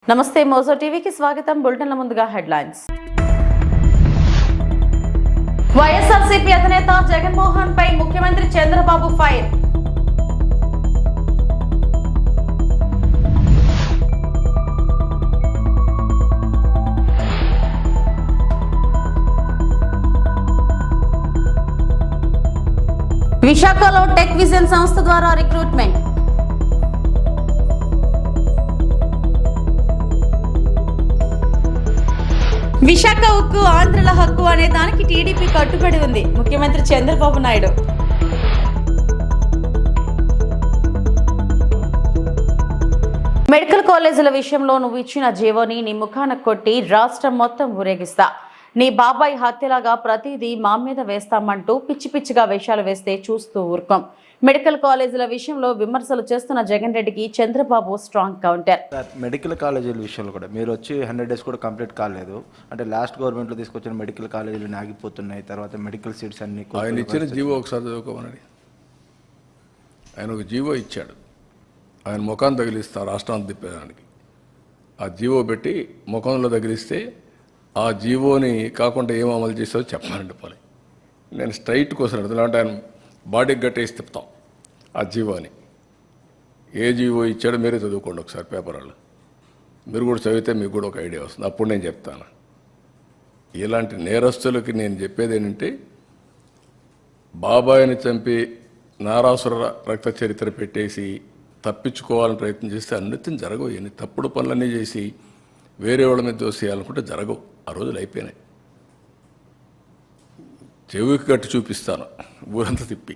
నమస్తే మోజో టీవీకి స్వాగతం. బులెటిన్ల ముందుగా హెడ్లైన్స్. వైఎస్ఆర్సీపీ అధినేత జగన్మోహన్ పై ముఖ్యమంత్రి చంద్రబాబు ఫైర్. విశాఖలో టెక్ విజన్ సంస్థ ద్వారా రిక్రూట్మెంట్. విశాఖ ఉక్కు ఆంధ్రుల హక్కు అనే దానికి టీడీపీ కట్టుబడి ఉంది. ముఖ్యమంత్రి చంద్రబాబు నాయుడు. మెడికల్ కాలేజీల విషయంలో నువ్వు ఇచ్చిన జీవోని నీ ముఖాన కొట్టి రాష్ట్రం మొత్తం ఊరేగిస్తా. నీ బాబాయ్ హత్యలాగా ప్రతిదీ మా మీద వేస్తామంటూ పిచ్చి పిచ్చిగా వేషాలు వేస్తే చూస్తూ ఊరుకోం. మెడికల్ కాలేజీల విషయంలో విమర్శలు చేస్తున్న జగన్ రెడ్డికి చంద్రబాబు స్ట్రాంగ్ కౌంటర్. మెడికల్ కాలేజీల విషయంలో కూడా మీరు వచ్చి 100 days కూడా కంప్లీట్ కాలేదు. అంటే లాస్ట్ గవర్నమెంట్లో తీసుకొచ్చిన మెడికల్ కాలేజీలు ఆగిపోతున్నాయి. తర్వాత మెడికల్ సీట్స్ అన్ని ఆయన ఇచ్చిన జీవో ఒకసారి చదువుకోమని. ఆయన ఒక జీవో ఇచ్చాడు, ఆయన ముఖాన్ని తగిలిస్తా రాష్ట్రాన్ని తిప్పేదానికి. ఆ జీవో పెట్టి ముఖంలో తగిలిస్తే ఆ జీవోని కాకుండా ఏం అమలు చేసావో చెప్పానండి పోనీ. నేను స్ట్రైట్ కోసం అంటే ఆయన బాడీకి గట్టేసి తిప్పుతాం ఆ జీవోని. ఏ జీవో ఇచ్చాడో మీరే చదువుకోండి ఒకసారి పేపర్లో. మీరు కూడా చదివితే మీకు కూడా ఒక ఐడియా వస్తుంది. అప్పుడు నేను చెప్తాను. ఇలాంటి నేరస్తులకి నేను చెప్పేది ఏంటంటే, బాబాయిని చంపి నారాసుర రక్త చరిత్ర పెట్టేసి తప్పించుకోవాలని ప్రయత్నం చేస్తే అన్నిటిని జరగవు. ఎన్ని తప్పుడు పనులన్నీ చేసి వేరే వాళ్ళ మీద దోసేయాలనుకుంటే జరగవు. ఆ రోజులు అయిపోయినాయి. చెవికి కట్టి చూపిస్తాను ఊరంతా తిప్పి,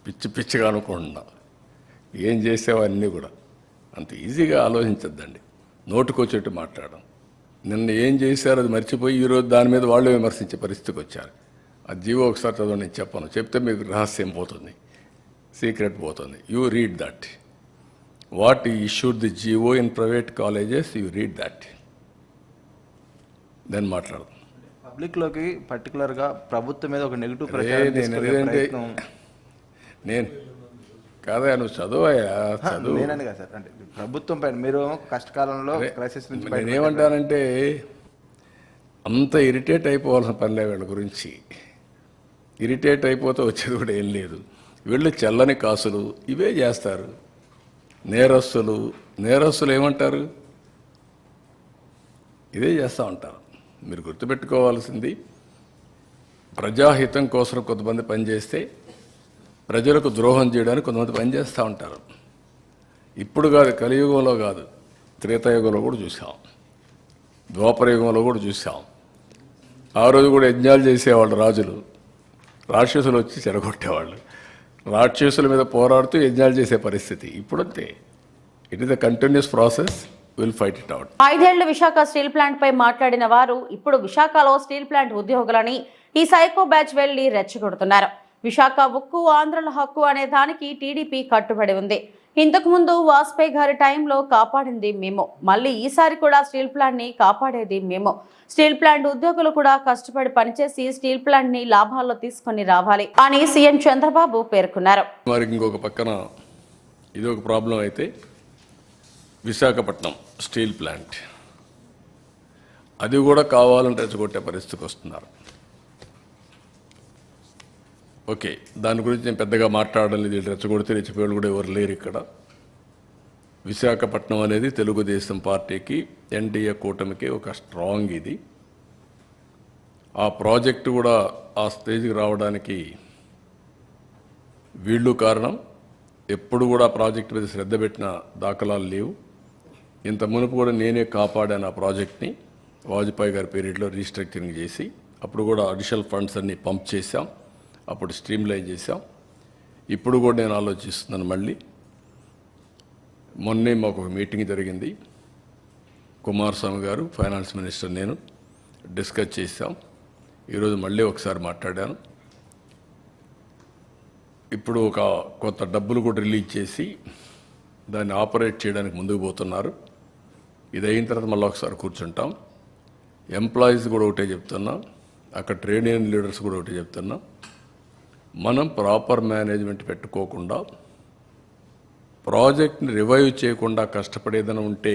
పిచ్చి పిచ్చిగా అనుకుంటున్నా. ఏం చేసేవన్నీ కూడా అంత ఈజీగా ఆలోచించద్దండి. నోటుకొచ్చేట్టు మాట్లాడడం. నిన్న ఏం చేశారో అది మర్చిపోయి ఈరోజు దాని మీద వాళ్ళు విమర్శించే పరిస్థితికి వచ్చారు. ఆ జీవో ఒకసారి చదవ, నేను చెప్పను. చెప్తే మీకు రహస్యం పోతుంది, సీక్రెట్ పోతుంది. You read that. What issued the GO in private colleges, you read that, then మాట్లాడదాం. పబ్లిక్లోకి పర్టికులర్గా ప్రభుత్వం మీద ఒక నెగిటివ్ నేను కాదా, నువ్వు చదువయ్యా, చదువు. నేనండి కదా సార్, అంటే ప్రభుత్వం పైన మీరు కష్టకాలంలో క్రైసిస్ నుంచి నేనేమంటానంటే, అంత ఇరిటేట్ అయిపోవాల్సిన పనిలే వీళ్ళ గురించి. ఇరిటేట్ అయిపోతే వచ్చేది కూడా ఏం లేదు. వీళ్ళు చెల్లని కాసులు ఇవే చేస్తారు. నేరస్తులు ఏమంటారు, ఇదే చేస్తూ ఉంటారు. మీరు గుర్తుపెట్టుకోవాల్సింది, ప్రజాహితం కోసం కొంతమంది పనిచేస్తే ప్రజలకు ద్రోహం చేయడానికి కొంతమంది పనిచేస్తూ ఉంటారు. ఇప్పుడు కాదు, కలియుగంలో కాదు, త్రేతాయుగంలో కూడా చూసాం, ద్వాపరయుగంలో కూడా చూసాం. ఆ రోజు కూడా యజ్ఞాలు చేసేవాళ్ళు రాజులు, రాక్షసులు వచ్చి చెడగొట్టేవాళ్ళు. రాక్షసుల మీద పోరాడుతూ యజ్ఞాలు చేసే పరిస్థితి ఇప్పుడంతే. It is a continuous process. Will fight it out. 5 ఏళ్ల విశాఖ స్టీల్ ప్లాంట్ పై మాట్లాడిన వారు ఇప్పుడు విశాఖలో స్టీల్ ప్లాంట్ ఉద్యోగులని ఈ సైకో బ్యాచ్ వెళ్లి రెచ్చగొడుతున్నారు. విశాఖ ఉక్కు ఆంధ్రుల హక్కు అనే దానికి టీడీపీ కట్టుబడి ఉంది. ఇంతకు ముందు వాజ్పేయి గారి టైంలో కాపాడింది మేము, మళ్ళీ ఈసారి కూడా స్టీల్ ప్లాంట్ ని కాపాడేది మేము. స్టీల్ ప్లాంట్ ఉద్యోగులు కూడా కష్టపడి పనిచేసి స్టీల్ ప్లాంట్ ని లాభాల్లో తీసుకొని రావాలి అని సీఎం చంద్రబాబు పేర్కొన్నారు. మరి ఇంకొక పక్కన ఇది ఒక ప్రాబ్లం అయితే, విశాఖపట్నం స్టీల్ ప్లాంట్ అది కూడా కావాలని రెచ్చగొట్టే పరిస్థితికి వస్తున్నారు. ఓకే, దాని గురించి నేను పెద్దగా మాట్లాడలేదు. రెచ్చగొడితే రెచ్చిపోయాళ్ళు కూడా ఎవరు లేరు ఇక్కడ. విశాఖపట్నం అనేది తెలుగుదేశం పార్టీకి, ఎన్డీఏ కూటమికి ఒక స్ట్రాంగ్ ఇది. ఆ ప్రాజెక్టు కూడా ఆ స్టేజ్కి రావడానికి వీళ్ళు కారణం. ఎప్పుడు కూడా ప్రాజెక్టు మీద శ్రద్ధ పెట్టిన దాఖలాలు లేవు. ఇంత మునుపు కూడా నేనే కాపాడాను ఆ ప్రాజెక్ట్ని. వాజ్పేయి గారి పీరియడ్లో రీస్ట్రక్చరింగ్ చేసి అప్పుడు కూడా అడిషనల్ ఫండ్స్ అన్నీ పంప్ చేశాం, అప్పుడు స్ట్రీమ్లైన్ చేశాం. ఇప్పుడు కూడా నేను ఆలోచిస్తున్నాను. మళ్ళీ మొన్నే మాకు ఒక మీటింగ్ జరిగింది. కుమారస్వామి గారు, ఫైనాన్స్ మినిస్టర్, నేను డిస్కస్ చేశాం. ఈరోజు మళ్ళీ ఒకసారి మాట్లాడాను. ఇప్పుడు ఒక కొత్త డబ్బులు కూడా రిలీజ్ చేసి దాన్ని ఆపరేట్ చేయడానికి ముందుకు పోతున్నారు. ఇది అయిన తర్వాత మళ్ళీ ఒకసారి కూర్చుంటాం. ఎంప్లాయీస్ కూడా ఒకటే చెప్తున్నా, అక్కడ ట్రేడ్ యూనియన్ లీడర్స్ కూడా ఒకటే చెప్తున్నా, మనం ప్రాపర్ మేనేజ్మెంట్ పెట్టుకోకుండా ప్రాజెక్ట్ని రివైవ్ చేయకుండా కష్టపడేదన ఉంటే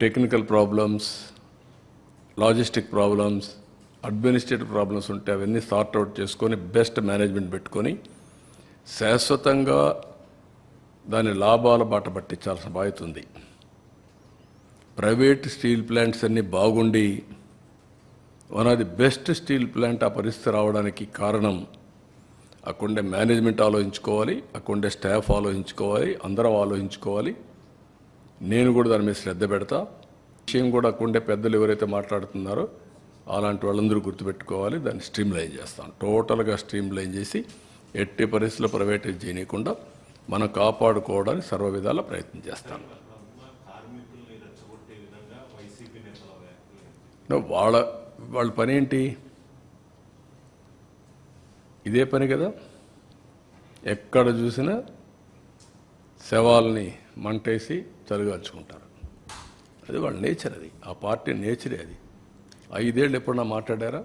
technical problems, logistic problems, administrative problems ఉంటే అవన్నీ సార్ట్ అవుట్ చేసుకొని బెస్ట్ మేనేజ్మెంట్ పెట్టుకొని శాశ్వతంగా దాని లాభాల బాట పట్టించాల్సిన బాధ్యత ఉంది. ప్రైవేట్ స్టీల్ ప్లాంట్స్ అన్నీ బాగుండి one of the best steel plant ఆ పరిస్థితి రావడానికి కారణం అక్కడే మేనేజ్మెంట్ ఆలోచించుకోవాలి, అక్కడే స్టాఫ్ ఆలోచించుకోవాలి, అందరం ఆలోచించుకోవాలి. నేను కూడా దాని మీద శ్రద్ధ పెడతా. విషయం కూడా అక్కడే పెద్దలు ఎవరైతే మాట్లాడుతున్నారో అలాంటి వాళ్ళందరూ గుర్తుపెట్టుకోవాలి. దాన్ని స్ట్రీమ్లైన్ చేస్తాను, టోటల్గా స్ట్రీమ్లైన్ చేసి ఎట్టి పరిస్థితుల్లో ప్రైవేటైజ్ చేయకుండా మనం కాపాడుకోవడానికి సర్వ విధాల ప్రయత్నం చేస్తాను. వాళ్ళ పని ఏంటి? ఇదే పని కదా. ఎక్కడ చూసినా శవాల్ని మంటేసి చలిగాల్చుకుంటారు. అది వాళ్ళ నేచర్, అది ఆ పార్టీ నేచరే. అది 5 ఏళ్ళు ఎప్పుడన్నా మాట్లాడారా?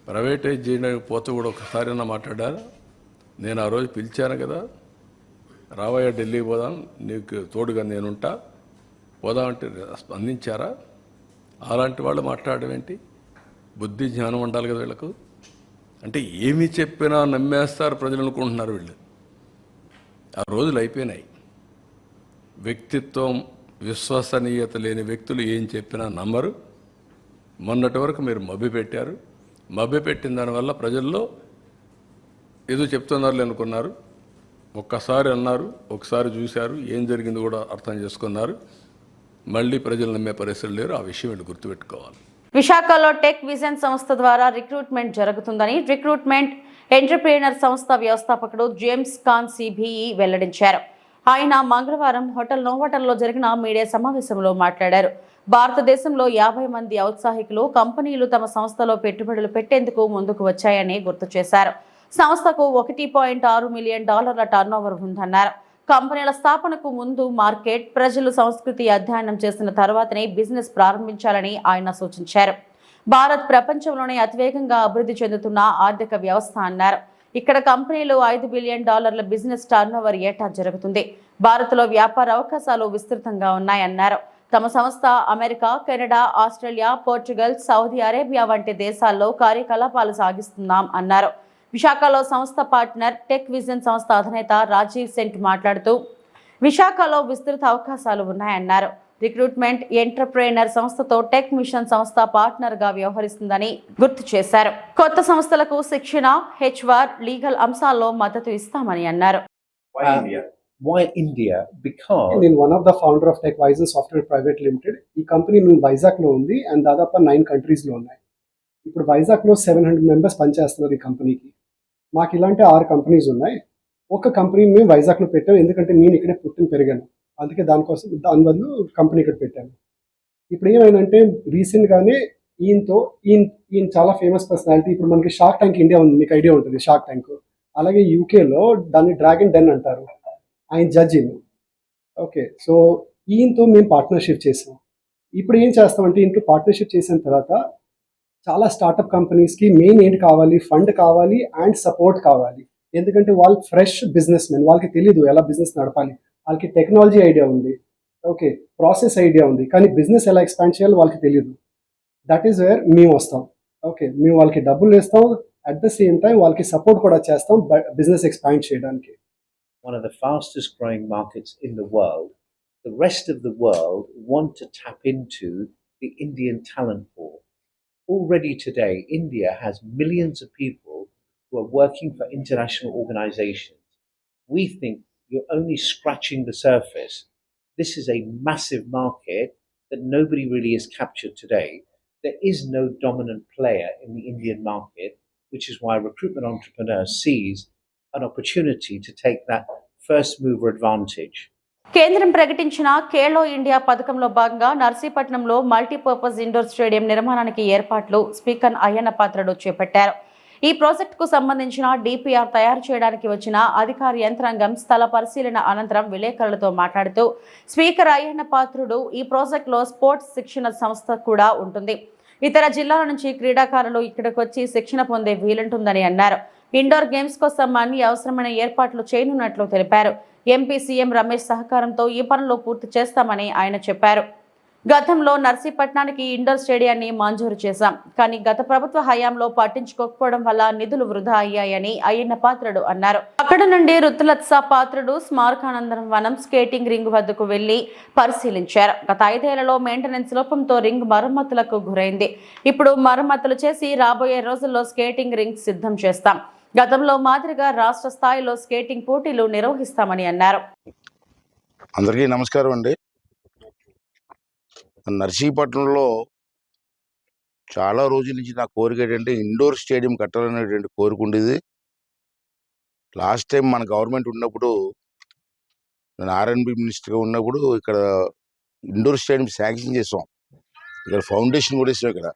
ప్రైవేటైజ్ చేయడానికి పోతే కూడా ఒకసారైనా మాట్లాడారా? నేను ఆ రోజు పిలిచాను కదా, రావయ్య ఢిల్లీ పోదాం, నీకు తోడుగా నేనుంటా, పోదామంటే స్పందించారా? అలాంటి వాళ్ళు మాట్లాడడం ఏంటి? బుద్ధి జ్ఞానం ఉండాలి కదా వీళ్ళకు. అంటే ఏమి చెప్పినా నమ్మేస్తారు ప్రజలు అనుకుంటున్నారు వీళ్ళు. ఆ రోజులు అయిపోయినాయి. వ్యక్తిత్వం, విశ్వసనీయత లేని వ్యక్తులు ఏం చెప్పినా నమ్మరు. మొన్నటి వరకు మీరు మభ్యపెట్టారు. మభ్యపెట్టిన దానివల్ల ప్రజల్లో ఏదో చెప్తున్నారు అనుకున్నారు. ఒక్కసారి అన్నారు, ఒకసారి చూశారు, ఏం జరిగింది కూడా అర్థం చేసుకున్నారు. మళ్ళీ ప్రజలు నమ్మే పరిస్థితులు లేరు. ఆ విషయం వీళ్ళు గుర్తుపెట్టుకోవాలి. విశాఖలో టెక్ విజన్ సంస్థ ద్వారా రిక్రూట్మెంట్ జరుగుతుందని రిక్రూట్మెంట్ ఎంటర్ప్రీనర్ సంస్థ వ్యవస్థాపకుడు జేమ్స్ ఖాన్ సిబిఈ వెల్లడించారు. ఆయన మంగళవారం హోటల్ నోవాటల్లో జరిగిన మీడియా సమావేశంలో మాట్లాడారు. భారతదేశంలో 50 మంది ఔత్సాహికులు కంపెనీలు తమ సంస్థలో పెట్టుబడులు పెట్టేందుకు ముందుకు వచ్చాయని గుర్తు చేశారు. సంస్థకు $1.6 మిలియన్ టర్నోవర్ ఉందన్నారు. కంపెనీల స్థాపనకు ముందు మార్కెట్, ప్రజలు, సంస్కృతి అధ్యయనం చేసిన తర్వాతనే బిజినెస్ ప్రారంభించాలని ఆయన సూచించారు. భారత్ ప్రపంచంలోనే అతివేగంగా అభివృద్ధి చెందుతున్న ఆర్థిక వ్యవస్థ అన్నారు. ఇక్కడ కంపెనీలు $5 బిలియన్ బిజినెస్ టర్నోవర్ ఏటా జరుగుతుంది. భారత్లో వ్యాపార అవకాశాలు విస్తృతంగా ఉన్నాయన్నారు. తమ సంస్థ America, Canada, Australia, Portugal, Saudi Arabia వంటి దేశాల్లో కార్యకలాపాలు సాగిస్తున్నాం అన్నారు. విశాఖలో సంస్థ పార్ట్నర్ టెక్ విజన్ సంస్థ అధినేత రాజీవ్ సెంట్ మాట్లాడుతూ విశాఖలో విస్తృత అవకాశాలు ఉన్నాయన్నారు. రిక్రూట్మెంట్ ఎంటర్ప్రైనర్ సంస్థతో టెక్ మిషన్ సంస్థ పార్ట్నర్గా వ్యవహరిస్తుందని గుర్తు చేశారు. కొత్త సంస్థలకు శిక్షణ, హెచ్ఆర్, లీగల్ అంశాల్లో మద్దతు ఇస్తామని అన్నారు. Why India? Because నేను one of the founder of tech vision software private limited. ఈ కంపెనీ మేము వైజాగ్లో ఉంది అండ్ దాదాపు 9 కంట్రీస్లో ఉన్నాయి. ఇప్పుడు వైజాగ్లో 700 మెంబర్స్ పనిచేస్తున్నారు ఈ కంపెనీకి. మాకు ఇలాంటి 6 కంపెనీస్ ఉన్నాయి. ఒక కంపెనీ మేము వైజాగ్లో పెట్టాం, ఎందుకంటే నేను ఇక్కడే పుట్టిన పెరిగాను. అందుకే దాని బదులు కంపెనీ ఇక్కడ పెట్టాను. ఇప్పుడు ఏమైందంటే రీసెంట్గానే ఈయన చాలా ఫేమస్ పర్సనాలిటీ. ఇప్పుడు మనకి షార్క్ ట్యాంక్ ఇండియా ఉంది, మీకు ఐడియా ఉంటుంది షార్క్ ట్యాంక్. అలాగే యూకేలో దాన్ని డ్రాగన్ డెన్ అంటారు. ఆయన జడ్జ్ ఈయన. ఓకే, సో ఈయనతో మేము పార్ట్నర్షిప్ చేసాం. ఇప్పుడు ఏం చేస్తామంటే ఇంట్లో పార్ట్నర్షిప్ చేసిన తర్వాత చాలా స్టార్టప్ కంపెనీస్కి మెయిన్ ఏంటి కావాలి? ఫండ్ కావాలి అండ్ సపోర్ట్ కావాలి. ఎందుకంటే వాళ్ళు ఫ్రెష్ బిజినెస్ మెన్, వాళ్ళకి తెలియదు ఎలా బిజినెస్ నడపాలి. వాళ్ళకి టెక్నాలజీ ఐడియా ఉంది, ఓకే, ప్రాసెస్ ఐడియా ఉంది, కానీ బిజినెస్ ఎలా ఎక్స్పాండ్ చేయాలో వాళ్ళకి తెలియదు. దట్ ఈస్ వేర్ మేము వస్తాం. ఓకే, మేము వాళ్ళకి డబ్బులు ఇస్తాం, అట్ ద సేమ్ టైం వాళ్ళకి సపోర్ట్ కూడా చేస్తాం బిజినెస్ ఎక్స్పాండ్ చేయడానికి. one of the fastest growing markets in the world, the rest of the world want to tap into the Indian talent pool. Already today, India has millions of people who are working for international organizations. We think you're only scratching the surface. This is a massive market that nobody really has captured today. There is no dominant player in the Indian market, which is why Recruitment Entrepreneur sees an opportunity to take that first mover advantage. కేంద్రం ప్రకటించిన Khelo India పథకంలో భాగంగా నర్సీపట్నంలో multipurpose indoor stadium నిర్మాణానికి ఏర్పాట్లు speaker Ayyanna Patrudu చేపట్టారు. ఈ ప్రాజెక్టుకు సంబంధించిన డిపిఆర్ తయారు చేయడానికి వచ్చిన అధికార యంత్రాంగం స్థల పరిశీలన అనంతరం విలేకరులతో మాట్లాడుతూ స్పీకర్ అయ్యన్న పాత్రుడు ఈ ప్రాజెక్టులో స్పోర్ట్స్ శిక్షణ సంస్థ కూడా ఉంటుంది. ఇతర జిల్లాల నుంచి క్రీడాకారులు ఇక్కడికి వచ్చి శిక్షణ పొందే వీలుంటుందని అన్నారు. ఇండోర్ గేమ్స్ కోసం అన్ని అవసరమైన ఏర్పాట్లు చేయనున్నట్లు తెలిపారు. ఎంపీ సీఎం రమేష్ సహకారంతో ఈ పనులు పూర్తి చేస్తామని ఆయన చెప్పారు. గతంలో నర్సీపట్నానికి ఇండోర్ స్టేడియాన్ని మంజూరు చేశాం, కానీ గత ప్రభుత్వ హయాంలో పట్టించుకోకపోవడం వల్ల నిధులు వృధా అయ్యాయని అయ్యన్న పాత్రుడు అన్నారు. అక్కడ నుండి రుతులత్స పాత్రుడు స్మారకానందం వనం స్కేటింగ్ రింగ్ వద్దకు వెళ్లి పరిశీలించారు. గత 5 ఏళ్లలో మెయింటెనెన్స్ లోపంతో రింగ్ మరమ్మతులకు గురైంది. ఇప్పుడు మరమ్మతులు చేసి రాబోయే రోజుల్లో స్కేటింగ్ రింగ్ సిద్ధం చేస్తాం. గతంలో మాదిరిగా రాష్ట్ర స్థాయిలో స్కేటింగ్ పోటీలు నిర్వహిస్తామని అన్నారు. అందరికీ నమస్కారం అండి. నర్సీపట్నంలో చాలా రోజుల నుంచి నా కోరిక ఏంటంటే ఇండోర్ స్టేడియం కట్టాలనేటువంటి కోరిక ఉండేది. లాస్ట్ టైం మన గవర్నమెంట్ ఉన్నప్పుడు, నేను ఆర్ఎన్బి మినిస్టర్గా ఉన్నప్పుడు ఇక్కడ ఇండోర్ స్టేడియం శాంక్షన్ చేసాం. ఇక్కడ ఫౌండేషన్ కూడా ఇస్తాం ఇక్కడ.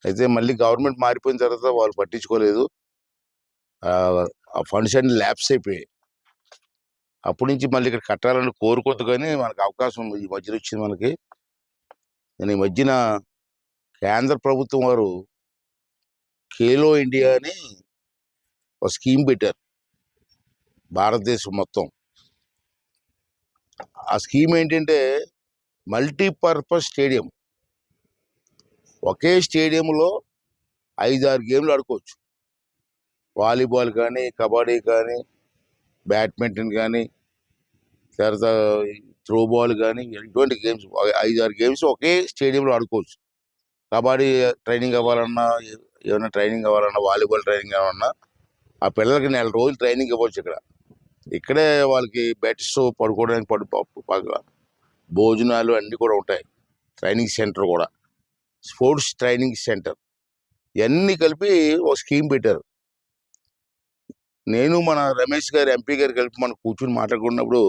అయితే మళ్ళీ గవర్నమెంట్ మారిపోయిన తర్వాత వాళ్ళు పట్టించుకోలేదు. ఆ ఫండ్స్ అన్ని ల్యాప్స్ అయిపోయాయి. అప్పటి నుంచి మళ్ళీ ఇక్కడ కట్టాలని కోరుకోవద్దు, కానీ మనకు అవకాశం ఈ మధ్యలో వచ్చింది మనకి. నేను ఈ మధ్యన కేంద్ర ప్రభుత్వం వారు ఖేలో ఇండియా అని ఒక స్కీమ్ పెట్టారు భారతదేశం మొత్తం. ఆ స్కీమ్ ఏంటంటే మల్టీపర్పస్ స్టేడియం. ఒకే స్టేడియంలో 5-6 గేమ్లు ఆడుకోవచ్చు. వాలీబాల్ కానీ, కబడ్డీ కానీ, బ్యాడ్మింటన్ కానీ, తర్వాత త్రోబాల్ కానీ, ఇటువంటి గేమ్స్ 5-6 గేమ్స్ ఒకే స్టేడియంలో ఆడుకోవచ్చు. కబడ్డీ ట్రైనింగ్ అవ్వాలన్నా, ఏమైనా ట్రైనింగ్ అవ్వాలన్నా, వాలీబాల్ ట్రైనింగ్ అవ్వాలన్నా ఆ పిల్లలకి 4 రోజులు ట్రైనింగ్ ఇవ్వచ్చు. ఇక్కడే వాళ్ళకి బెడ్స్, పడుకోవడానికి భోజనాలు అన్నీ కూడా ఉంటాయి. ట్రైనింగ్ సెంటర్ కూడా, స్పోర్ట్స్ ట్రైనింగ్ సెంటర్, ఇవన్నీ కలిపి ఒక స్కీమ్ పెట్టారు. నేను మన రమేష్ గారు, ఎంపీ గారు కలిపి మనం కూర్చుని మాట్లాడుకున్నప్పుడు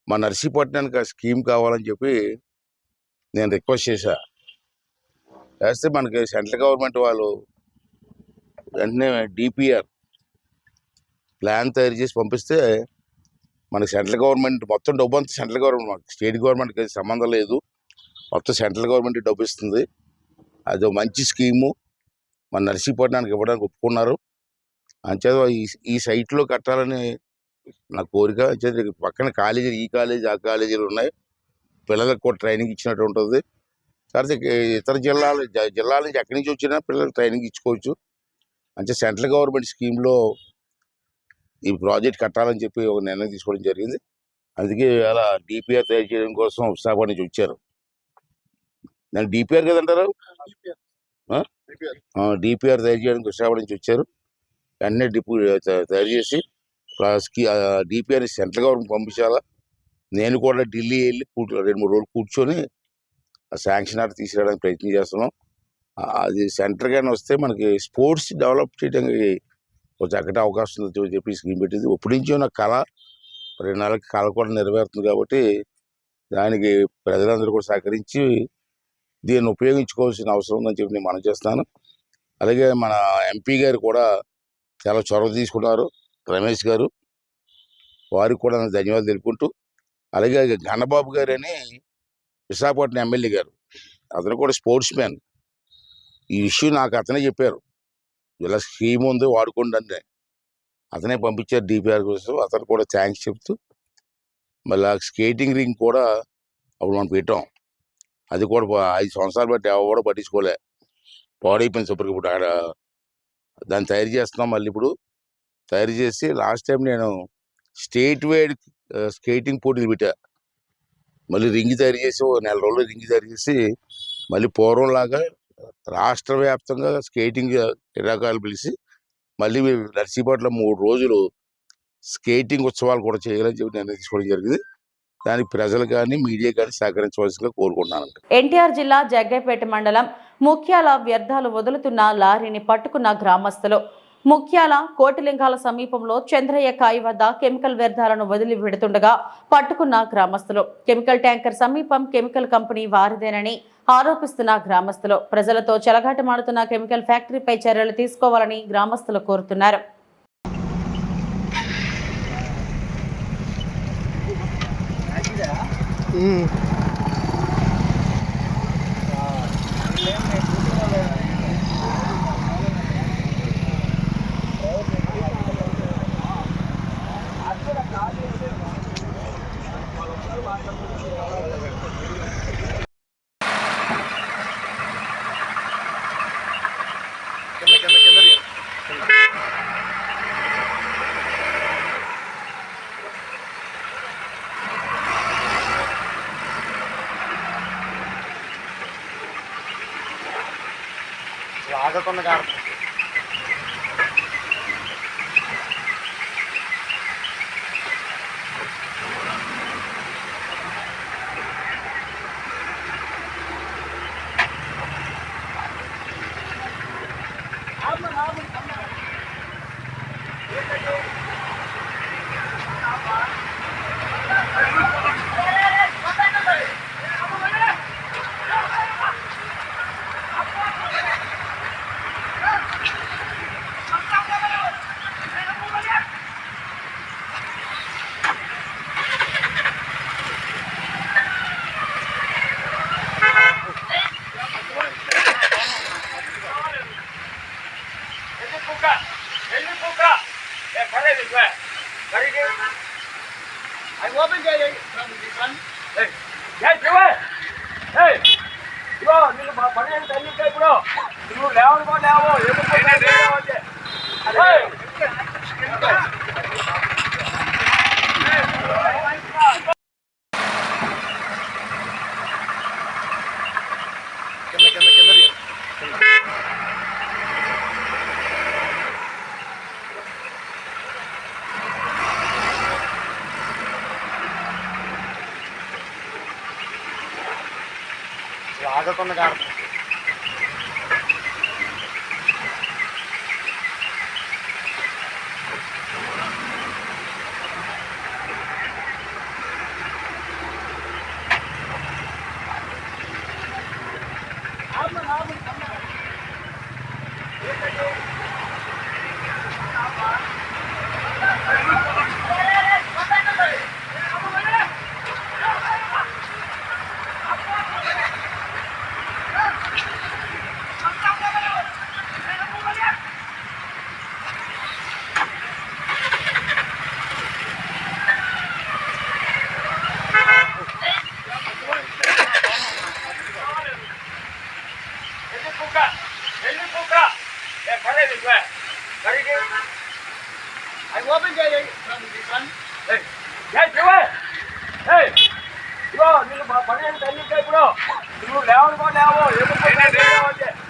మా నర్సీపట్నానికి ఆ స్కీమ్ కావాలని చెప్పి నేను రిక్వెస్ట్ చేశా. చేస్తే మనకి సెంట్రల్ గవర్నమెంట్ వాళ్ళు వెంటనే డిపిఆర్ ప్లాన్ తయారు చేసి పంపిస్తే మనకి సెంట్రల్ గవర్నమెంట్ మొత్తం డబ్బు అంతా సెంట్రల్ గవర్నమెంట్, మాకు స్టేట్ గవర్నమెంట్కి సంబంధం లేదు, మొత్తం సెంట్రల్ గవర్నమెంట్ డబ్బు ఇస్తుంది. అది మంచి స్కీము. మన నర్సీపట్నానికి ఇవ్వడానికి ఒప్పుకున్నారు. అంచేత ఈ సైట్లో కట్టాలని నా కోరిక. పక్కన కాలేజీలు, ఈ కాలేజీ, ఆ కాలేజీలు ఉన్నాయి. పిల్లలకు కూడా ట్రైనింగ్ ఇచ్చినట్టు ఉంటుంది. తర్వాత ఇతర జిల్లాల నుంచి ఎక్కడి నుంచి వచ్చినా పిల్లలకు ట్రైనింగ్ ఇచ్చుకోవచ్చు. అంటే సెంట్రల్ గవర్నమెంట్ స్కీమ్లో ఈ ప్రాజెక్ట్ కట్టాలని చెప్పి ఒక నిర్ణయం తీసుకోవడం జరిగింది. అందుకే అలా డిపిఆర్ తయారు చేయడం కోసం విశాఖపట్నం నుంచి వచ్చారు. నేను డిపిఆర్ కదంటారు, డిపిఆర్ తయారు చేయడానికి విశాఖపట్నం నుంచి వచ్చారు. వెంటనే తయారు చేసి డిపిఆర్ సెంట్రల్ గవర్నమెంట్ పంపించాలా. నేను కూడా ఢిల్లీ వెళ్ళి 2-3 రోజులు కూర్చొని ఆ శాంక్షన్ ఆర్డర్ తీసుకురావడానికి ప్రయత్నం చేస్తున్నాం. అది సెంటర్గానే వస్తే మనకి స్పోర్ట్స్ డెవలప్ చేయడానికి ఒక చక్కటి అవకాశం ఉందని చెప్పి స్కీమ్ పెట్టింది. ఇప్పటి నుంచో నాకు కళ, 2 నెలలకి కళ కూడా నెరవేరుతుంది. కాబట్టి దానికి ప్రజలందరూ కూడా సహకరించి దీన్ని ఉపయోగించుకోవాల్సిన అవసరం ఉందని చెప్పి నేను మనం చేస్తాను. అలాగే మన ఎంపీ గారు కూడా చాలా చొరవ తీసుకున్నారు, రమేష్ గారు. వారికి కూడా నేను ధన్యవాదాలు తెలుపుకుంటూ, అలాగే ఘనబాబు గారు అని విశాఖపట్నం ఎమ్మెల్యే గారు, అతను కూడా స్పోర్ట్స్ మ్యాన్. ఈ ఇష్యూ నాకు అతనే చెప్పారు, ఇలా స్కీమ్ ఉంది వాడుకోండి అని. అతనే పంపించారు డిపిఆర్ కోసం. అతను కూడా థ్యాంక్స్ చెప్తూ, మళ్ళీ స్కేటింగ్ రింగ్ కూడా అప్పుడు మనం పెట్టాం. అది కూడా 5 సంవత్సరాలు బట్టి ఎవరు కూడా పట్టించుకోలే, పాడైపోయింది. సూపర్గా ఇప్పుడు ఆడ దాన్ని తయారు చేస్తున్నాం. మళ్ళీ ఇప్పుడు తయారు చేసి లాస్ట్ టైం నేను స్టేట్ వైడ్ స్కేటింగ్ పోటీలు పెట్టా. మళ్ళీ రింగ్ తయారు చేసి 1 నెల రోజులు రింగ్ తయారు చేసి మళ్ళీ పూర్వంలాగా రాష్ట్ర వ్యాప్తంగా స్కేటింగ్ క్రీడాకారులు పిలిచి మళ్ళీ నర్సీపట్నంలో 3 రోజులు స్కేటింగ్ ఉత్సవాలు కూడా చేయాలని చెప్పి నిర్ణయం తీసుకోవడం జరిగింది. దానికి ప్రజలు కానీ, మీడియా కానీ సహకరించవలసిందిగా కోరుకుంటున్నాను. ఎన్టీఆర్ జిల్లా జగ్గైపేట మండలం ముఖ్యాల వ్యర్థాలు వదులుతున్న లారీని పట్టుకున్న గ్రామస్తులు. ముఖ్యాల కోటిలింగాల సమీపంలో చంద్రయ్య కాయి వద్ద కెమికల్ వ్యర్థాలను వదిలి పెడుతుండగా పట్టుకున్న గ్రామస్తులు. కెమికల్ ట్యాంకర్ సమీపం కెమికల్ కంపెనీ వారిదేనని ఆరోపిస్తున్న గ్రామస్తులు. ప్రజలతో చెలగాటమాడుతున్న కెమికల్ ఫ్యాక్టరీపై చర్యలు తీసుకోవాలని గ్రామస్తులు కోరుతున్నారు.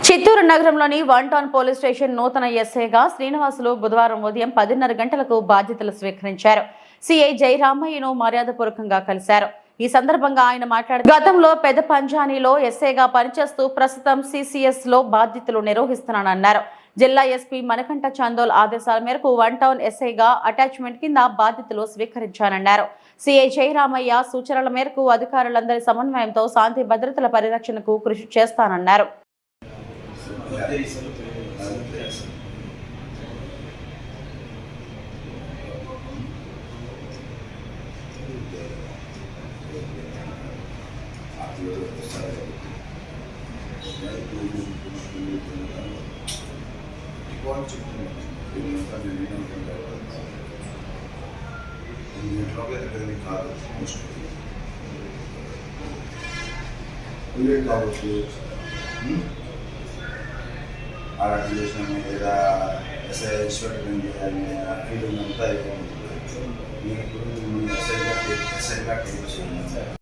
చిత్తూరు నగరంలోని 1 టౌన్ పోలీస్ స్టేషన్ నూతన ఎస్ఐగా శ్రీనివాసులు బుధవారం ఉదయం 10:30 గంటలకు బాధ్యతలు స్వీకరించారు. సిఐ జయరామయ్యను మర్యాదపూర్వకంగా కలిశారు. ఈ సందర్భంగా ఆయన మాట్లాడుతూ గతంలో పెద్ద పంజానీలో ఎస్ఐగా పనిచేస్తూ ప్రస్తుతం సిసిఎస్ లో బాధ్యతలు నిర్వహిస్తున్నానన్నారు. జిల్లా ఎస్పీ మనకంట చందోల్ ఆదేశాల మేరకు 1 టౌన్ ఎస్ఐగా అటాచ్మెంట్ కింద బాధ్యతలు స్వీకరించానన్నారు. సిఐ జయరామయ్య సూచనల మేరకు అధికారులందరి సమన్వయంతో శాంతి భద్రతల పరిరక్షణకు కృషి చేస్తానన్నారు. చేసిన లేదా ఎస్ఐ ఇన్స్పెక్టర్ చేయాలి ఆ ఫీలింగ్ అంతా అయిపోతుంది. నేను ఇప్పుడు ఎస్ఐగా చేస్తున్నాను.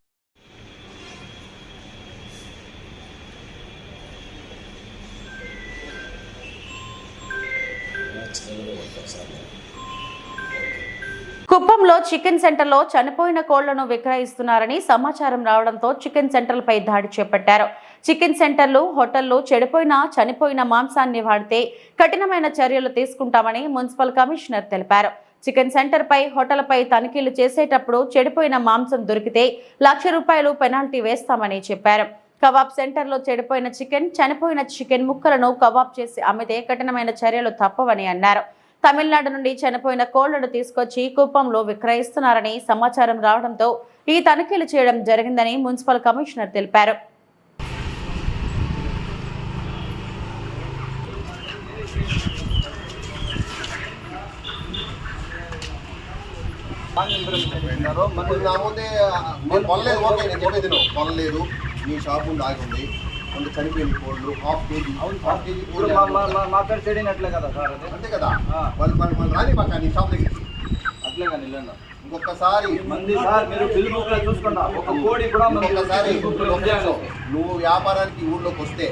కుప్పంలో చికెన్ సెంటర్లో చనిపోయిన కోళ్లను విక్రయిస్తున్నారని సమాచారం రావడంతో చికెన్ సెంటర్లపై దాడి చేపట్టారు. చికెన్ సెంటర్లు, హోటళ్లు చనిపోయిన మాంసాన్ని వాడితే కఠినమైన చర్యలు తీసుకుంటామని మున్సిపల్ కమిషనర్ తెలిపారు. చికెన్ సెంటర్ పై, హోటల్పై తనిఖీలు చేసేటప్పుడు చెడిపోయిన మాంసం దొరికితే ₹1,00,000 పెనాల్టీ వేస్తామని చెప్పారు. కబాబ్ సెంటర్లో చనిపోయిన చికెన్ ముక్కలను కబాబ్ చేసి అమ్మితే కఠినమైన చర్యలు తప్పవని అన్నారు. తమిళనాడు నుండి చనిపోయిన కోళ్లను తీసుకొచ్చి కుప్పంలో విక్రయిస్తున్నారని సమాచారం రావడంతో ఈ తనిఖీలు చేయడం జరిగిందని మున్సిపల్ కమిషనర్ తెలిపారు. కొనలేదు, మీ షాప్ ముందు ఆగింది, కొంత చనిపోయిన కోళ్ళు హాఫ్ కేజీ చెడినట్లే కదా సార్, అంతే కదా. వాళ్ళు రాని పక్క నీ షాప్ దగ్గర అట్లే కానీ ఇంకొకసారి సార్ మీరు బిల్ బుక్ లో చూసుకున్నా ఒక కోడి కూడా ఇంకొకసారి నువ్వు వ్యాపారానికి ఊళ్ళోకి వస్తే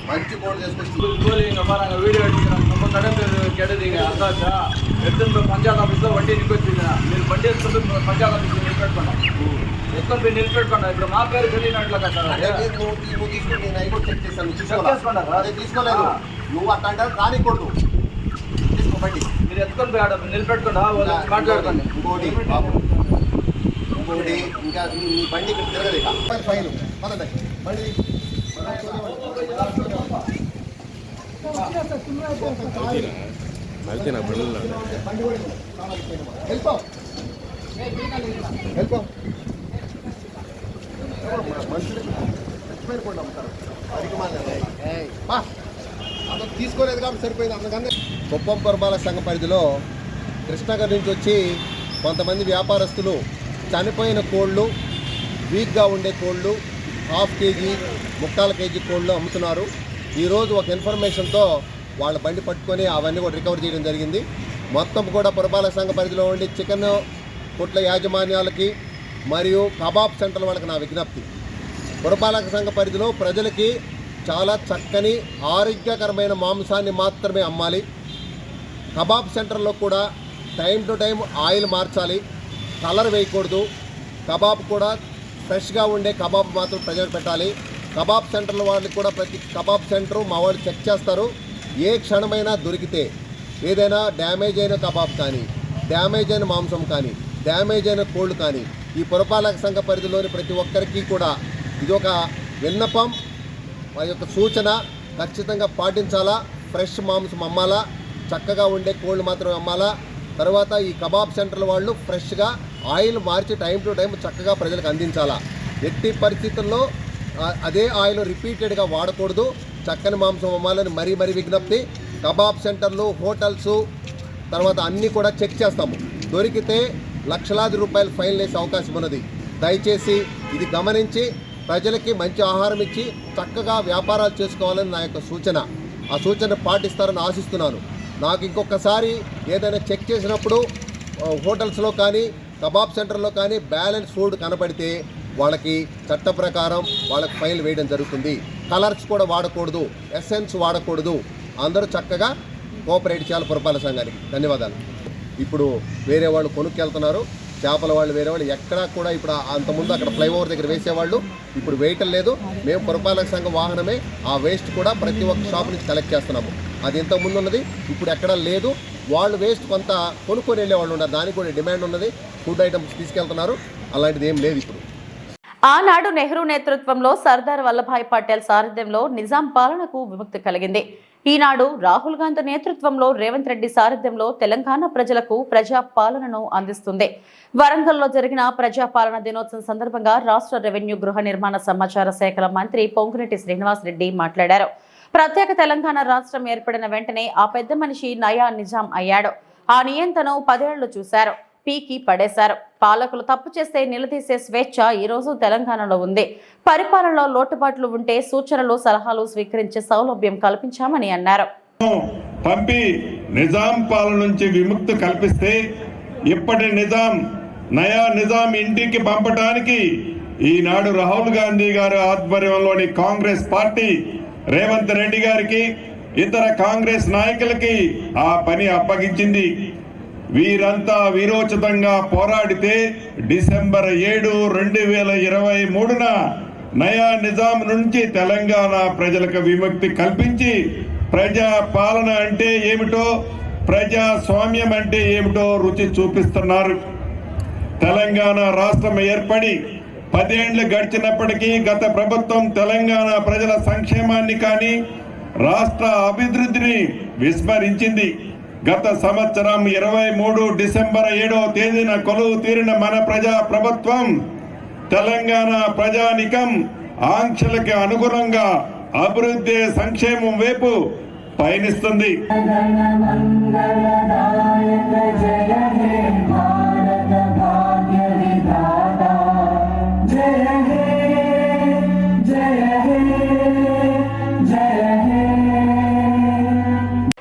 మంచి కోడి తీసుకొచ్చి ಕೂಲಿಂಗ್ ಬರಂಗ ವೀಡಿಯೋ ಹಿಡಿದ್ರೆ ನಮ್ಮ ಕಡೆ ಕೆಡದೀಗ ಅಂದಾಜ ಎತ್ತನ್ನು ಪಂಚಾಯತ್ ಆಫೀಸ್లో వడ్డీ నికొచ్చింది మీరు బండి వేసుకుంటూ పంచాయత్ ఆఫీస్లో నిలబెట్టుకున్నా ఎత్తుకొని నిలబెట్టుకున్నా ఇప్పుడు మా పేరు తెలియనట్లు కదా నువ్వు తీసుకుని నేను అవి కూడా చెక్ చేశాను చేసుకున్నారా? అదే తీసుకోలేదు నువ్వు అట్లా అంటే రానికూడదు తీసుకో బండి మీరు ఎత్తుకొని పోయి ఆడ నిలబెట్టుకున్నా మాట్లాడుకోండి ఇంకోటి బాబు ఇంకోటి ఇంకా నీ బండి ఇక్కడ తిరగదు ఇక ఫైన్ పదండి బండి వెళ్ళిపో వెళ్ళిపో మనుషులు చచ్చిపోయిన కూడా అమ్ముతారు అతను తీసుకోలేదు కాబట్టి సరిపోయింది అందుకని కుప్పం పురపాలక సంఘ పరిధిలో కృష్ణగారి నుంచి వచ్చి కొంతమంది వ్యాపారస్తులు చనిపోయిన కోళ్ళు వీక్గా ఉండే కోళ్ళు 1/2 కేజీ 3/4 కేజీ కోళ్ళు అమ్ముతున్నారు. ఈరోజు ఒక ఇన్ఫర్మేషన్తో వాళ్ళ బండి పట్టుకొని అవన్నీ కూడా రికవర్ చేయడం జరిగింది. మొత్తం కూడా పురపాలక సంఘ పరిధిలో ఉండి చికెన్ కొట్ల యాజమాన్యాలకి మరియు కబాబ్ సెంటర్ల వాళ్ళకి నా విజ్ఞప్తి, పురపాలక సంఘ పరిధిలో ప్రజలకి చాలా చక్కని ఆరోగ్యకరమైన మాంసాన్ని మాత్రమే అమ్మాలి. కబాబ్ సెంటర్లో కూడా టైం టు టైం ఆయిల్ మార్చాలి, కలర్ వేయకూడదు. కబాబ్ కూడా ఫ్రెష్గా ఉండే కబాబ్ మాత్రం ప్రజలకు పెట్టాలి. కబాబ్ సెంటర్ల వాళ్ళకి కూడా ప్రతి కబాబ్ సెంటరు మా వాళ్ళు చెక్ చేస్తారు. ఏ క్షణమైనా దొరికితే ఏదైనా డ్యామేజ్ అయిన కబాబ్ కానీ, డ్యామేజ్ అయిన మాంసం కానీ, డ్యామేజ్ అయిన కోళ్ళు కానీ ఈ పురపాలక సంఘ పరిధిలోని ప్రతి ఒక్కరికి కూడా ఇదొక విన్నపం, మా యొక్క సూచన ఖచ్చితంగా పాటించాలా. ఫ్రెష్ మాంసం అమ్మాలా, చక్కగా ఉండే కోళ్ళు మాత్రమే అమ్మాలా. తర్వాత ఈ కబాబ్ సెంటర్ల వాళ్ళు ఫ్రెష్గా oil March time to time చక్కగా ప్రజలకు అందించాలా. ఎట్టి పరిస్థితుల్లో అదే ఆయిల్ రిపీటెడ్గా వాడకూడదు. చక్కని మాంసం అమ్మాలని మరీ విజ్ఞప్తి. కబాబ్ సెంటర్లు, హోటల్స్ తర్వాత అన్నీ కూడా చెక్ చేస్తాము. దొరికితే లక్షలాది రూపాయలు ఫైన్ వేసే అవకాశం ఉన్నది. దయచేసి ఇది గమనించి ప్రజలకి మంచి ఆహారం ఇచ్చి చక్కగా వ్యాపారాలు చేసుకోవాలని నా యొక్క సూచన. ఆ సూచన పాటిస్తారని ఆశిస్తున్నాను. నాకు ఇంకొకసారి ఏదైనా చెక్ చేసినప్పుడు హోటల్స్లో కానీ కబాబ్ సెంటర్లో కానీ బ్యాలెన్స్ ఫుడ్ కనపడితే వాళ్ళకి చట్ట ప్రకారం వాళ్ళకి ఫైన్ వేయడం జరుగుతుంది. కలర్స్ కూడా వాడకూడదు, ఎసెన్స్ వాడకూడదు. అందరూ చక్కగా కోఆపరేట్ చేయాలి పురపాలక సంఘానికి. ధన్యవాదాలు. ఇప్పుడు వేరే వాళ్ళు కొనుక్కెళ్తున్నారు చేపల వాళ్ళు, వేరే వాళ్ళు ఎక్కడా కూడా ఇప్పుడు అంతకుముందు అక్కడ ఫ్లైఓవర్ దగ్గర వేసేవాళ్ళు, ఇప్పుడు వేయటం లేదు. మేము పురపాలక సంఘం వాహనమే ఆ వేస్ట్ కూడా ప్రతి ఒక్క షాప్ నుంచి కలెక్ట్ చేస్తున్నాము. అది ఇంతకుముందు ఉన్నది, ఇప్పుడు ఎక్కడా లేదు. వాళ్ళు వేస్ట్ కొంత కొనుక్కొని వెళ్ళే వాళ్ళు ఉన్నారు, దానికి కూడా డిమాండ్ ఉన్నది. ఫుడ్ ఐటమ్స్ తీసుకెళ్తున్నారు, అలాంటిది ఏం లేదు ఇప్పుడు. ఆనాడు నెహ్రూ నేతృత్వంలో సర్దార్ వల్లభాయ్ పటేల్ సారథ్యంలో నిజాం పాలనకు విముక్తి కలిగింది. ఈనాడు రాహుల్ గాంధీ నేతృత్వంలో రేవంత్ రెడ్డి సారథ్యంలో తెలంగాణ ప్రజలకు ప్రజా పాలనను అందిస్తుంది. వరంగల్లో జరిగిన ప్రజాపాలన దినోత్సవం సందర్భంగా రాష్ట్ర రెవెన్యూ గృహ నిర్మాణ సమాచార శాఖల మంత్రి పొంగులేటి శ్రీనివాసరెడ్డి మాట్లాడారు. ప్రత్యేక తెలంగాణ రాష్ట్రం ఏర్పడిన వెంటనే ఆ పెద్ద మనిషి నయా నిజాం అయ్యాడు. ఆ నియంతను 10 ఏళ్లు చూశారు, పీకి పడేశారు. పాలకులు తప్పు చేస్తే నిలదీసే స్వేచ్ఛ ఈ రోజు తెలంగాణలో ఉంది. పరిపాలనలో లోటుపాట్లు ఉంటే సూచనలు, సలహాలు స్వీకరించే సౌలభ్యం కల్పించామని అన్నారు. పంపి నిజాం పాలన నుంచి విముక్తి కల్పిస్తే ఇప్పటి నిజాం నయా నిజాం ఇంటికి పంపడానికి ఈనాడు రాహుల్ గాంధీ గారి ఆధ్వర్యంలోని కాంగ్రెస్ పార్టీ రేవంత్ రెడ్డి గారికి, ఇతర కాంగ్రెస్ నాయకులకి ఆ పని అప్పగించింది. వీరంతా వీరోచితంగా పోరాడితే డిసెంబర్ 7, 2023న నయా నిజాం నుంచి తెలంగాణ ప్రజలకు విముక్తి కల్పించి ప్రజా పాలన అంటే ఏమిటో, ప్రజాస్వామ్యం అంటే ఏమిటో రుచి చూపిస్తున్నారు. తెలంగాణ రాష్ట్రం ఏర్పడి 10 ఏళ్లు గడిచినప్పటికీ గత ప్రభుత్వం తెలంగాణ ప్రజల సంక్షేమాన్ని కానీ రాష్ట్ర అభివృద్ధిని విస్మరించింది. గత సంవత్సరం 23 డిసెంబర్ 7వ తేదీన కొలువు తీరిన మన ప్రజా ప్రభుత్వం తెలంగాణ ప్రజానికం ఆంక్షలకి అనుగుణంగా అభివృద్ధి, సంక్షేమం వైపు పయనిస్తుంది.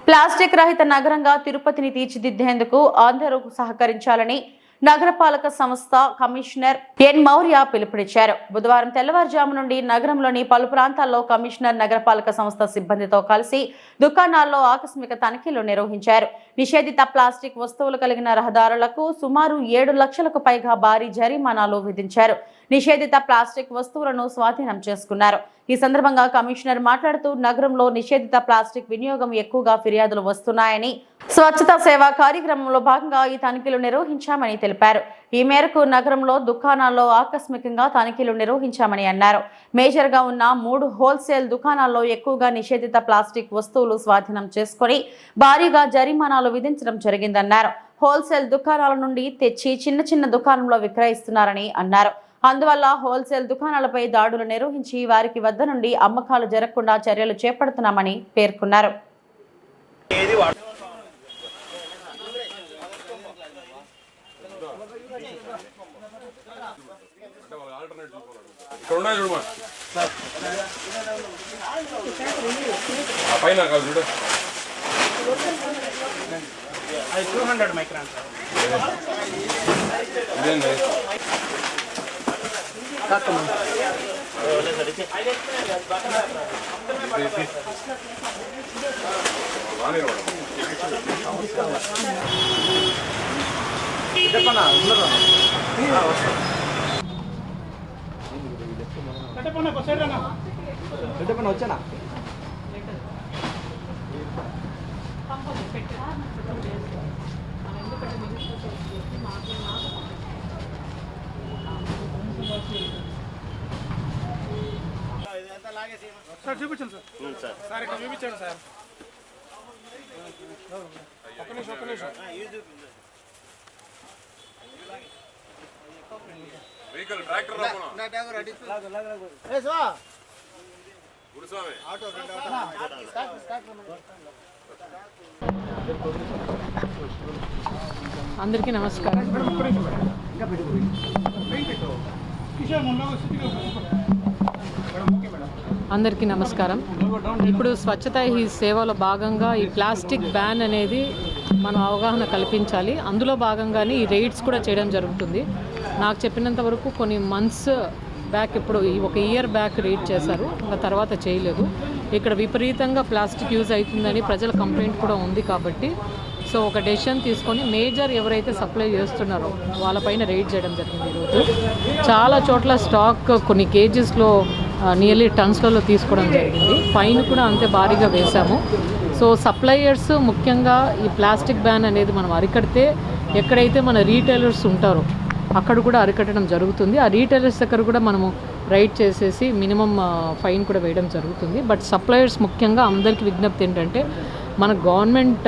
ప్లాస్టిక్ రహిత నగరంగా తిరుపతిని తీర్చిదిద్దేందుకు అందరూ సహకరించాలని నగరపాలక సంస్థ కమిషనర్ ఎన్ మౌర్య పిలుపునిచ్చారు. బుధవారం తెల్లవారుజాము నుండి నగరంలోని పలు ప్రాంతాల్లో కమిషనర్ నగరపాలక సంస్థ సిబ్బందితో కలిసి దుకాణాల్లో ఆకస్మిక తనిఖీలు నిర్వహించారు. నిషేధిత ప్లాస్టిక్ వస్తువులు కలిగిన రహదారులకు సుమారు 7 లక్షలకు పైగా భారీ జరిమానాలు విధించారు. నిషేధిత ప్లాస్టిక్ వస్తువులను స్వాధీనం చేసుకున్నారు. ఈ సందర్భంగా కమిషనర్ మాట్లాడుతూ నగరంలో నిషేధిత ప్లాస్టిక్ వినియోగం ఎక్కువగా ఫిర్యాదులు వస్తున్నాయని, స్వచ్ఛతా సేవా కార్యక్రమంలో భాగంగా ఈ తనిఖీలు నిర్వహించామని తెలిపారు. ఈ మేరకు నగరంలో దుకాణాల్లో ఆకస్మికంగా తనిఖీలు నిర్వహించామని అన్నారు. మేజర్గా ఉన్న 3 హోల్సేల్ దుకాణాల్లో ఎక్కువగా నిషేధిత ప్లాస్టిక్ వస్తువులు స్వాధీనం చేసుకుని భారీగా జరిమానాలు విధించడం జరిగిందన్నారు. హోల్సేల్ దుకాణాల నుండి తెచ్చి చిన్న దుకాణంలో విక్రయిస్తున్నారని అన్నారు. అందువల్ల హోల్సేల్ దుకాణాలపై దాడులు నిర్వహించి వారికి వద్ద నుండి అమ్మకాలు జరగకుండా చర్యలు చేపడుతున్నామని పేర్కొన్నారు. అందరికీ నమస్కారం. అందరికీ నమస్కారం. ఇప్పుడు స్వచ్ఛత ఈ సేవలో భాగంగా ఈ ప్లాస్టిక్ బ్యాన్ అనేది మనం అవగాహన కల్పించాలి. అందులో భాగంగానే ఈ రైడ్స్ కూడా చేయడం జరుగుతుంది. నాకు చెప్పినంత వరకు కొన్ని మంత్స్ బ్యాక్, ఇప్పుడు ఒక ఇయర్ బ్యాక్ రైడ్ చేశారు, ఇంకా తర్వాత చేయలేదు. ఇక్కడ విపరీతంగా ప్లాస్టిక్ యూజ్ అవుతుందని ప్రజల కంప్లైంట్ కూడా ఉంది. కాబట్టి సో ఒక డెసిషన్ తీసుకొని మేజర్ ఎవరైతే సప్లై చేస్తున్నారో వాళ్ళపైన రైడ్ చేయడం జరిగింది. ఈరోజు చాలా చోట్ల స్టాక్ కొన్ని కేజీస్లో నియర్లీ టన్స్లలో తీసుకోవడం జరిగింది. ఫైన్ కూడా అంతే భారీగా వేశాము. సో సప్లయర్స్ ముఖ్యంగా ఈ ప్లాస్టిక్ బ్యాన్ అనేది మనం అరికడితే ఎక్కడైతే మన రీటైలర్స్ ఉంటారో అక్కడ కూడా అరికట్టడం జరుగుతుంది. ఆ రీటైలర్స్ దగ్గర కూడా మనము రైడ్ చేసేసి మినిమం ఫైన్ కూడా వేయడం జరుగుతుంది. బట్ సప్లయర్స్ ముఖ్యంగా అందరికీ విజ్ఞప్తి ఏంటంటే, మన గవర్నమెంట్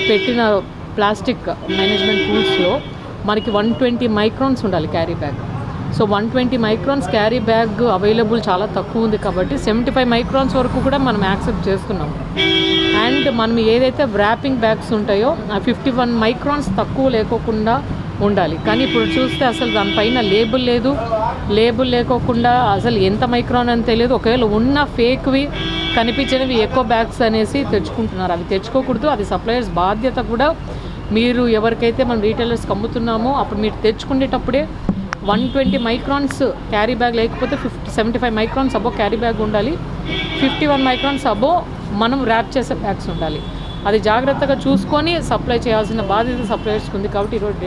పెట్టిన ప్లాస్టిక్ మేనేజ్మెంట్ రూల్స్లో మనకి 120 మైక్రాన్స్ ఉండాలి carry bag. So 120 microns carry bag available చాలా తక్కువ ఉంది. కాబట్టి 75 మైక్రాన్స్ వరకు కూడా మనం యాక్సెప్ట్ చేస్తున్నాం. అండ్ మనం ఏదైతే వ్రాపింగ్ బ్యాగ్స్ ఉంటాయో ఆ 51 మైక్రాన్స్ తక్కువ లేకోకుండా ఉండాలి. కానీ ఇప్పుడు చూస్తే అసలు దానిపైన లేబుల్ లేదు. లేబుల్ లేకోకుండా అసలు ఎంత మైక్రాన్ అని తెలియదు. ఒకవేళ ఉన్న ఫేక్వి కనిపించినవి ఎకో బ్యాగ్స్ అనేసి తెచ్చుకుంటున్నారు. అవి తెచ్చుకోకూడదు. అది సప్లయర్స్ బాధ్యత కూడా. మీరు ఎవరికైతే మనం రీటైలర్స్కి అమ్ముతున్నామో అప్పుడు మీరు తెచ్చుకునేటప్పుడే 120 మైక్రాన్స్ క్యారీ బ్యాగ్ లేకపోతే 75 మైక్రాన్స్ అబో క్యారీ బ్యాగ్ ఉండాలి. 51 మైక్రాన్స్ అబో మనం ర్యాప్ చేసే బ్యాగ్స్ ఉండాలి. అది జాగ్రత్తగా చూసుకొని సప్లై చేయాల్సిన బాధ్యత సప్లయర్స్కి ఉంది. కాబట్టి ఈరోజు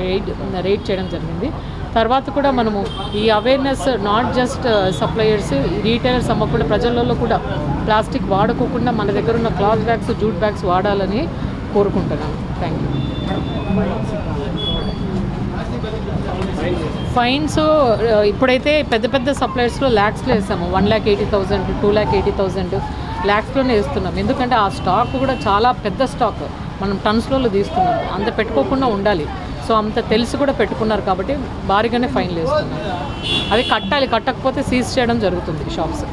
రైడ్ చేయడం జరిగింది. తర్వాత కూడా మనము ఈ awareness not just suppliers, retailers అమ్మకుండా ప్రజలలో కూడా ప్లాస్టిక్ వాడుకోకుండా మన దగ్గర ఉన్న క్లాత్ బ్యాగ్స్, జూట్ బ్యాగ్స్ వాడాలని కోరుకుంటున్నాను. Thank you. ఫైన్స్ ఇప్పుడైతే పెద్ద పెద్ద సప్లయర్స్లో ల్యాక్స్లో వేసాము. 1,80,000, 2,80,000 ల్యాక్స్లోనే వేస్తున్నాం. ఎందుకంటే ఆ స్టాక్ కూడా చాలా పెద్ద స్టాక్, మనం టన్స్లో తీసుకున్నాము. అంత పెట్టుకోకుండా ఉండాలి. సో అంత తెలిసి కూడా పెట్టుకున్నారు కాబట్టి భారీగానే ఫైన్లు వేస్తున్నాం. అవి కట్టాలి, కట్టకపోతే సీజ్ చేయడం జరుగుతుంది షాప్స్.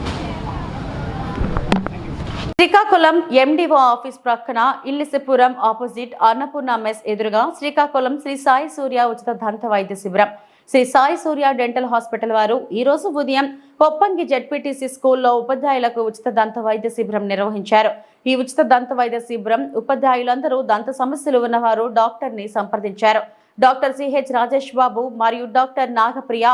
శ్రీకాకుళం ఎండిఓ ఆఫీస్ ప్రక్కన ఇల్లిసిపురం ఆపోజిట్ అన్నపూర్ణ మెస్ ఎదురుగా శ్రీకాకుళం శ్రీ సాయి సూర్య ఉచిత దంత వైద్య శిబిరం. శ్రీ సాయి సూర్య డెంటల్ హాస్పిటల్ వారు ఈ రోజు ఉదయం పొప్పంగి జెడ్పీటీసీ స్కూల్లో ఉపాధ్యాయులకు ఉచిత దంత వైద్య శిబిరం నిర్వహించారు. ఈ ఉచిత దంత వైద్య శిబిరం ఉపాధ్యాయులందరూ దంత సమస్యలు ఉన్నవారు డాక్టర్ని సంప్రదించారు. డాక్టర్ సిహెచ్ రాజేష్ బాబు మరియు doctor Nagapriya,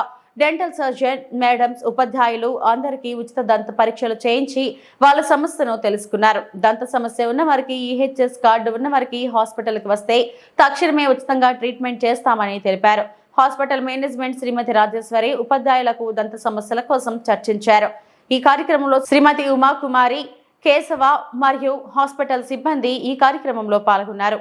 dental surgeon, madams, ఉపాధ్యాయులు అందరికీ ఉచిత దంత పరీక్షలు చేయించి వాళ్ళ సమస్యను తెలుసుకున్నారు. దంత సమస్య ఉన్న వారికి ఈహెచ్ఎస్ కార్డు ఉన్న వారికి హాస్పిటల్కి వస్తే తక్షణమే ఉచితంగా ట్రీట్మెంట్ చేస్తామని తెలిపారు. హాస్పిటల్ మేనేజ్మెంట్ శ్రీమతి రాజేశ్వరి ఉపాధ్యాయులకు దంత సమస్యల కోసం చర్చించారు. ఈ కార్యక్రమంలో శ్రీమతి ఉమాకుమారి, కేశవ మరియు హాస్పిటల్ సిబ్బంది ఈ కార్యక్రమంలో పాల్గొన్నారు.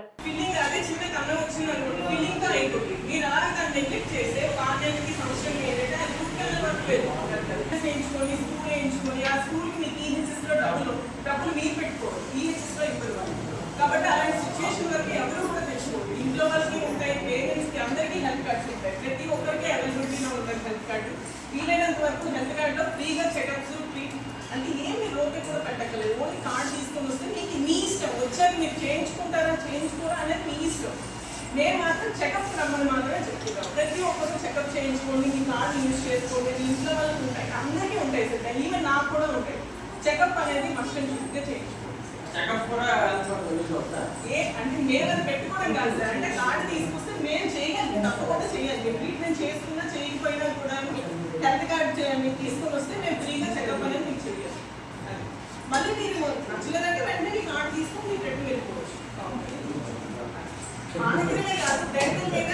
కాబట్టి అలాంటి సిచ్యువేషన్ వరకు ఎవరు కూడా తెచ్చుకోండి. ఇంట్లో వాళ్ళకి ఉంటాయి, పేరెంట్స్కి అందరికీ హెల్త్ కార్డ్స్ ఉంటాయి. ప్రతి ఒక్కరికి అవైలబిలిటీలో ఉంటుంది హెల్త్ కార్డు. వీలైనంత వరకు హెల్త్ కార్డులో ఫ్రీగా చెకప్స్, అంటే ఏమి రోగి కూడా పెట్టక్కలేదు. ఓన్లీ కార్డు తీసుకొని వస్తే మీకు మీ ఇష్టం, వచ్చాక మీరు చేయించుకుంటారా చేయించుకోరా అనేది మీ ఇష్టం. మేము మాత్రం చెకప్ రమ్మని మాత్రమే చెప్తున్నాం. ప్రతి ఒక్కరు చెకప్ చేయించుకోండి, మీ కార్డు యూజ్ చేసుకోండి. మీ ఇంట్లో వాళ్ళకి ఉంటాయి, అందరికీ ఉంటాయి సార్. ఈవెన్ నాకు కూడా ఉంటాయి. చెకప్ అనేది మస్ట్ అండ్ షుడ్గా చేయించుకోండి. అంటే మేము అది పెట్టుకోవడం కాదు సార్, అంటే కార్డు తీసుకొస్తే మేము చేయాలి, తప్పకుండా చేయాలి. మేము ట్రీట్మెంట్ చేసుకున్నా చేయకపోయినా కూడా హెల్త్ కార్డు మీకు తీసుకొని వస్తే మేము ఫ్రీగా చెకప్ అనేది మీకు చేయాలి. మళ్ళీ మీరు నచ్చలేదంటే వెంటనే మీ కార్డు తీసుకొని మీరు పెట్టి వెళ్ళిపోవచ్చు. మా దగ్గరనే కాదు, డెంటల్ మీద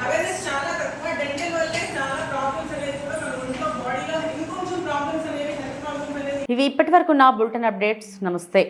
అవేర్నెస్ చాలా తక్కువ. డెంటల్ వల్లే చాలా ప్రాబ్లమ్స్ అనేది కూడా మన ఒంట్లో బాడీలో ఇంకొంచెం ప్రాబ్లమ్స్ అనేవి, హెల్త్ ప్రాబ్లమ్స్ అనేవి. ఇవి ఇప్పటి వరకు నా బులెటిన్ అప్డేట్స్. నమస్తే.